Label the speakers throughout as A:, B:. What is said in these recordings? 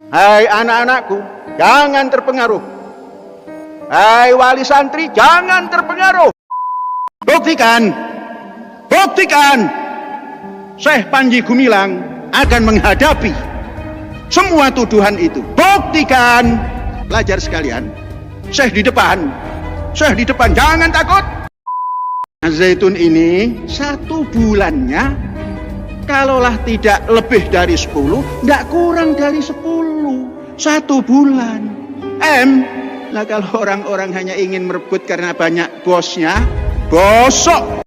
A: Hai anak-anakku, jangan terpengaruh. Hai wali santri, jangan terpengaruh. Buktikan, Syekh Panji Gumilang akan menghadapi semua tuduhan itu. Buktikan, pelajar sekalian. Syekh di depan, jangan takut. Zaitun ini 1 bulannya, kalaulah tidak lebih dari 10, tidak kurang dari 10. 1 bulan. Nah kalau orang-orang hanya ingin merebut karena banyak bosnya, gosok.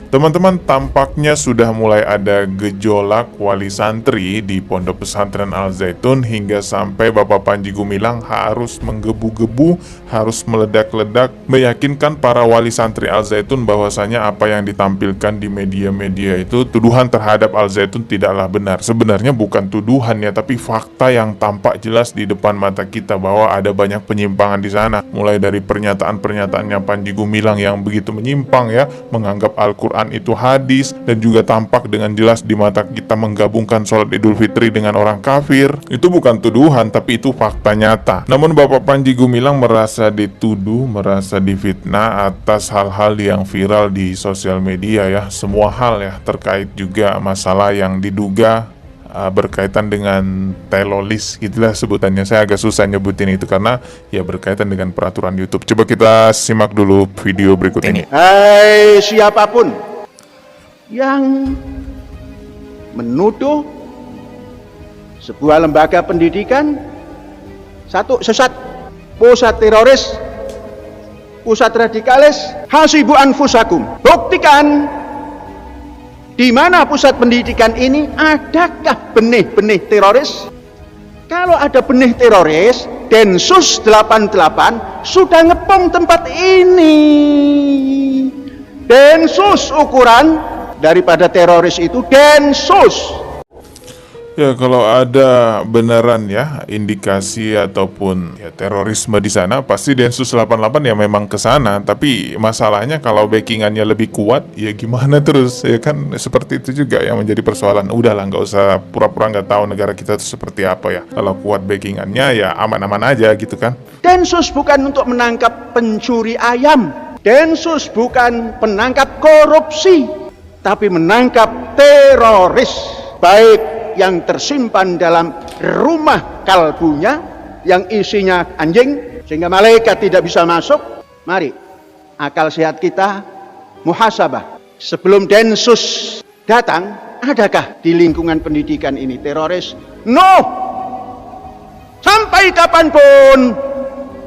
B: Teman-teman, tampaknya sudah mulai ada gejolak wali santri di Pondok Pesantren Al Zaitun hingga sampai Bapak Panji Gumilang harus menggebu-gebu, harus meledak-ledak, meyakinkan para wali santri Al Zaitun bahwasanya apa yang ditampilkan di media-media itu tuduhan terhadap Al Zaitun tidaklah benar. Sebenarnya bukan tuduhan ya, tapi fakta yang tampak jelas di depan mata kita bahwa ada banyak penyimpangan di sana. Mulai dari pernyataan-pernyataannya Panji Gumilang yang begitu menyimpang ya, menganggap Al-Quran itu hadis, dan juga tampak dengan jelas di mata kita menggabungkan sholat Idul Fitri dengan orang kafir. Itu bukan tuduhan, tapi itu fakta nyata. Namun Bapak Panji Gumilang merasa dituduh, merasa difitnah atas hal-hal yang viral di sosial media ya. Semua hal ya, terkait juga masalah yang diduga berkaitan dengan telolis, gitulah sebutannya. Saya agak susah nyebutin itu karena ya berkaitan dengan peraturan YouTube. Coba kita simak dulu video berikut ini.
A: Hai siapapun yang menuduh sebuah lembaga pendidikan satu sesat, pusat teroris, pusat radikalis, hasibu anfusakum. Buktikan di mana pusat pendidikan ini, adakah benih-benih teroris? Kalau ada benih teroris, Densus 88 sudah ngepung tempat ini. Densus ukuran daripada teroris itu Densus.
B: Ya, kalau ada beneran ya indikasi ataupun ya terorisme di sana, pasti Densus 88 ya memang ke sana. Tapi masalahnya kalau backingannya lebih kuat, ya gimana terus? Ya kan seperti itu juga yang menjadi persoalan. Udahlah, nggak usah pura-pura nggak tahu negara kita itu seperti apa ya. Kalau kuat backingannya ya aman-aman aja gitu kan.
A: Densus bukan untuk menangkap pencuri ayam. Densus bukan penangkap korupsi, tapi menangkap teroris. Baik yang tersimpan dalam rumah kalbunya yang isinya anjing sehingga malaikat tidak bisa masuk. Mari akal sehat kita muhasabah. Sebelum Densus datang, adakah di lingkungan pendidikan ini teroris? No. Sampai kapanpun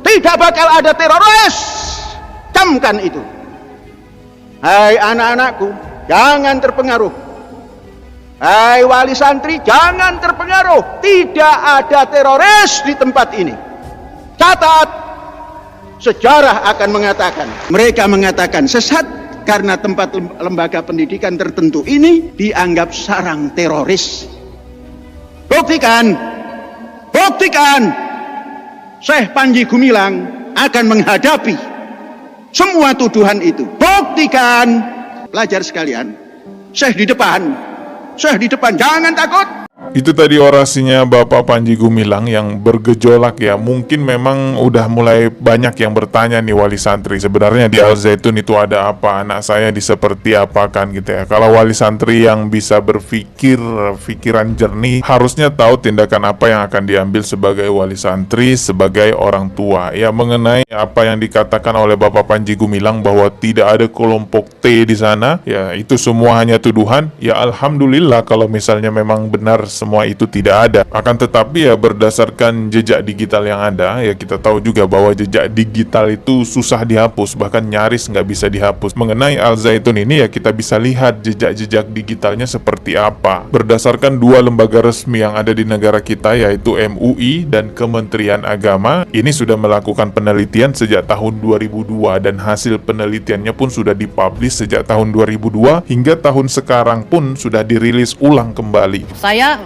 A: tidak bakal ada teroris. Camkan itu. Hai anak-anakku, jangan terpengaruh. Hai wali santri, jangan terpengaruh. Tidak ada teroris di tempat ini. Catat, sejarah akan mengatakan, mereka mengatakan sesat karena tempat lembaga pendidikan tertentu ini dianggap sarang teroris. Buktikan, Syekh Panji Gumilang akan menghadapi semua tuduhan itu. Buktikan, pelajar sekalian. Syekh di depan, jangan takut.
B: Itu tadi orasinya Bapak Panji Gumilang yang bergejolak ya. Mungkin memang udah mulai banyak yang bertanya nih wali santri, sebenarnya di Al Zaitun itu ada apa? Anak saya seperti apa kan gitu ya. Kalau wali santri yang bisa berpikir, pikiran jernih, harusnya tahu tindakan apa yang akan diambil sebagai wali santri, sebagai orang tua. Ya, mengenai apa yang dikatakan oleh Bapak Panji Gumilang bahwa tidak ada kelompok T di sana, ya itu semua hanya tuduhan. Ya alhamdulillah kalau misalnya memang benar semua itu tidak ada. Akan tetapi ya berdasarkan jejak digital yang ada, ya kita tahu juga bahwa jejak digital itu susah dihapus, bahkan nyaris nggak bisa dihapus. Mengenai Al Zaitun ini ya kita bisa lihat jejak-jejak digitalnya seperti apa. Berdasarkan 2 lembaga resmi yang ada di negara kita, yaitu MUI dan Kementerian Agama, ini sudah melakukan penelitian sejak tahun 2002 dan hasil penelitiannya pun sudah dipublish sejak tahun 2002 hingga tahun sekarang pun sudah dirilis ulang kembali.
C: Saya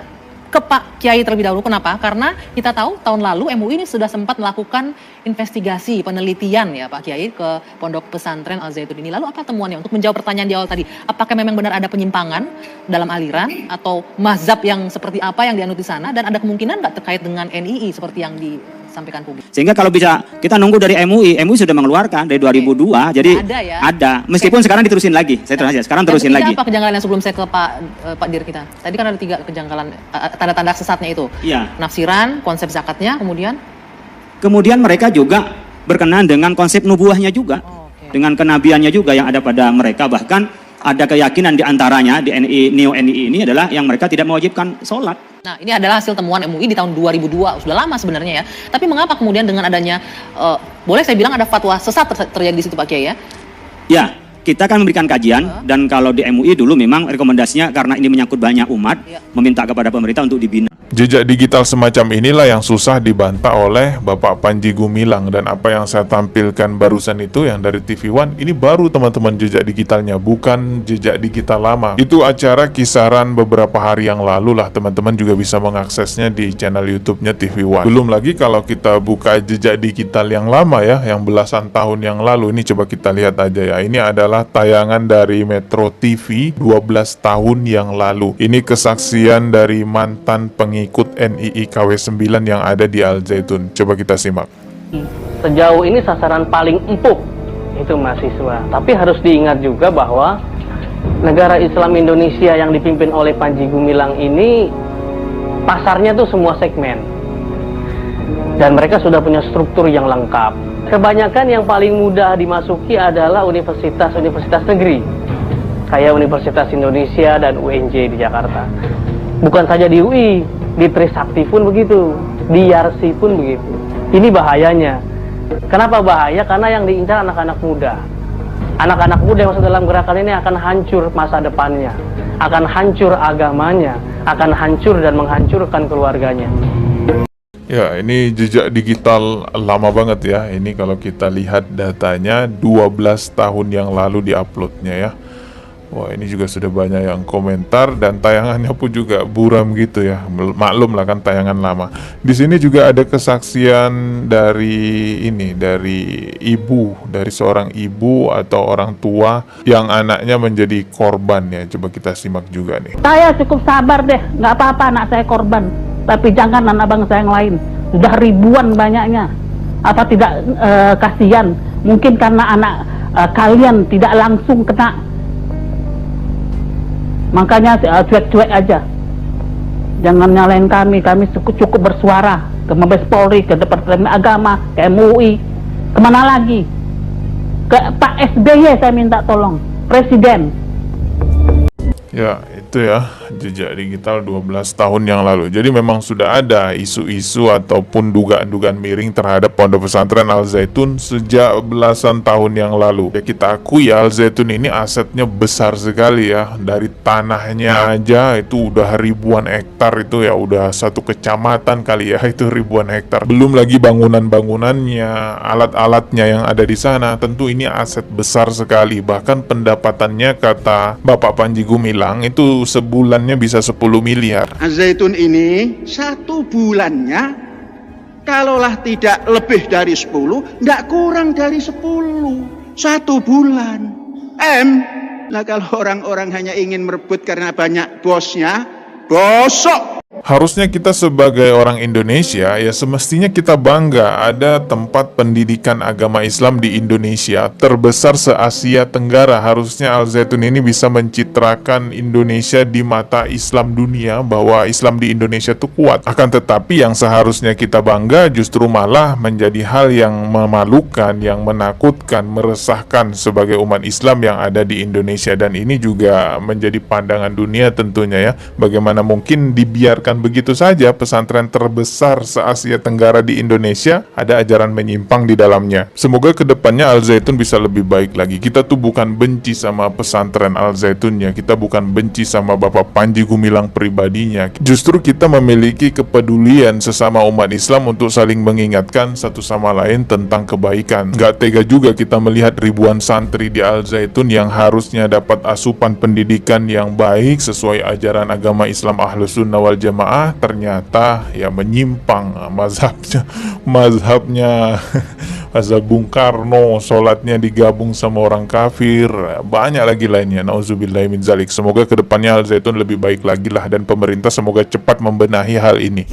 C: ke Pak Kiai terlebih dahulu. Kenapa? Karena kita tahu tahun lalu MUI ini sudah sempat melakukan investigasi, penelitian ya Pak Kiai ke Pondok Pesantren Al Zaitun ini. Lalu apa temuannya? Untuk menjawab pertanyaan di awal tadi, apakah memang benar ada penyimpangan dalam aliran atau mazhab yang seperti apa yang dianut di sana, dan ada kemungkinan nggak terkait dengan NII seperti yang disampaikan publik?
D: Sehingga kalau bisa kita nunggu dari MUI sudah mengeluarkan dari 2002, jadi ada. Meskipun sekarang diterusin lagi, saya terus aja. Sekarang terusin lagi.
C: Apa kejanggalan yang sebelum saya ke Pak Dir kita? Tadi kan ada 3 kejanggalan, tanda-tanda sesatnya itu.
D: Iya.
C: Nafsiran, konsep zakatnya, kemudian
D: mereka juga berkenan dengan konsep nubuahnya juga, dengan kenabiannya juga yang ada pada mereka. Bahkan ada keyakinan di antaranya di Neo NII ini adalah yang mereka tidak mewajibkan sholat.
C: Nah, ini adalah hasil temuan MUI di tahun 2002, sudah lama sebenarnya ya. Tapi mengapa kemudian dengan adanya, boleh saya bilang ada fatwa sesat terjadi di situ Pak Kiai ya?
D: Ya, kita akan memberikan kajian, dan kalau di MUI dulu memang rekomendasinya karena ini menyangkut banyak umat, meminta kepada pemerintah untuk dibina.
B: Jejak digital semacam inilah yang susah dibantah oleh Bapak Panji Gumilang. Dan apa yang saya tampilkan barusan itu yang dari TV One, ini baru teman-teman jejak digitalnya, bukan jejak digital lama. Itu acara kisaran beberapa hari yang lalu lah, teman-teman juga bisa mengaksesnya di channel YouTube-nya TV One. Belum lagi kalau kita buka jejak digital yang lama ya, yang belasan tahun yang lalu. Ini coba kita lihat aja ya. Ini adalah tayangan dari Metro TV 12 tahun yang lalu. Ini kesaksian dari mantan pengikut NII KW9 yang ada di Al Zaitun. Coba kita simak.
E: Sejauh ini sasaran paling empuk itu mahasiswa. Tapi harus diingat juga bahwa negara Islam Indonesia yang dipimpin oleh Panji Gumilang ini pasarnya tuh semua segmen. Dan mereka sudah punya struktur yang lengkap. Kebanyakan yang paling mudah dimasuki adalah universitas-universitas negeri. Kayak Universitas Indonesia dan UNJ di Jakarta. Bukan saja di UI, di Trisakti pun begitu, di Yarsi pun begitu. Ini bahayanya. Kenapa bahaya? Karena yang diincar anak-anak muda. Anak-anak muda yang masuk dalam gerakan ini akan hancur masa depannya, akan hancur agamanya, akan hancur dan menghancurkan keluarganya.
B: Ya, ini jejak digital lama banget ya. Ini kalau kita lihat datanya 12 tahun yang lalu diuploadnya ya. Wah, ini juga sudah banyak yang komentar, dan tayangannya pun juga buram gitu ya. Maklum lah kan tayangan lama. Di sini juga ada kesaksian dari ibu, dari seorang ibu atau orang tua yang anaknya menjadi korban ya. Coba kita simak juga nih.
F: Saya cukup sabar deh, nggak apa-apa anak saya korban. Tapi jangan anak bangsa yang lain. Sudah ribuan banyaknya. Apa tidak kasihan? Mungkin karena anak kalian tidak langsung kena. Makanya cuek-cuek aja. Jangan nyalain kami cukup bersuara ke Mabes Polri, ke Departemen Agama, ke MUI. Kemana lagi? Ke Pak SBY saya minta tolong, Presiden.
B: Ya, itu ya, jejak digital 12 tahun yang lalu. Jadi memang sudah ada isu-isu ataupun dugaan-dugaan miring terhadap Pondok Pesantren Al Zaitun sejak belasan tahun yang lalu. Ya, kita akui ya, Al Zaitun ini asetnya besar sekali ya. Dari tanahnya aja itu udah ribuan hektar, itu ya udah satu kecamatan kali ya, itu ribuan hektar. Belum lagi bangunan-bangunannya, alat-alatnya yang ada di sana. Tentu ini aset besar sekali. Bahkan pendapatannya kata Bapak Panji Gumilang itu sebulannya bisa 10 miliar.
A: Al Zaitun ini satu bulannya kalaulah tidak lebih dari 10, tidak kurang dari 10. Satu bulan. Nah kalau orang-orang hanya ingin merebut karena banyak bosnya, bosok.
B: Harusnya kita sebagai orang Indonesia ya semestinya kita bangga ada tempat pendidikan agama Islam di Indonesia terbesar se-Asia Tenggara. Harusnya Al Zaitun ini bisa mencitrakan Indonesia di mata Islam dunia bahwa Islam di Indonesia itu kuat. Akan tetapi yang seharusnya kita bangga justru malah menjadi hal yang memalukan, yang menakutkan, meresahkan sebagai umat Islam yang ada di Indonesia. Dan ini juga menjadi pandangan dunia tentunya ya. Bagaimana mungkin dibiarkan begitu saja pesantren terbesar se-Asia Tenggara di Indonesia ada ajaran menyimpang di dalamnya. Semoga kedepannya Al Zaitun bisa lebih baik lagi. Kita tuh bukan benci sama pesantren Al Zaitunnya, kita bukan benci sama Bapak Panji Gumilang pribadinya. Justru kita memiliki kepedulian sesama umat Islam untuk saling mengingatkan satu sama lain tentang kebaikan. Gak tega juga kita melihat ribuan santri di Al Zaitun yang harusnya dapat asupan pendidikan yang baik sesuai ajaran agama Islam Ahlus Sunnah wal Jamaah jamaah ternyata ya menyimpang mazhabnya mazhab Bung Karno, sholatnya digabung sama orang kafir, banyak lagi lainnya. Nauzubillahi min zalik. Semoga kedepannya Al Zaitun lebih baik lagi lah, dan pemerintah semoga cepat membenahi hal ini.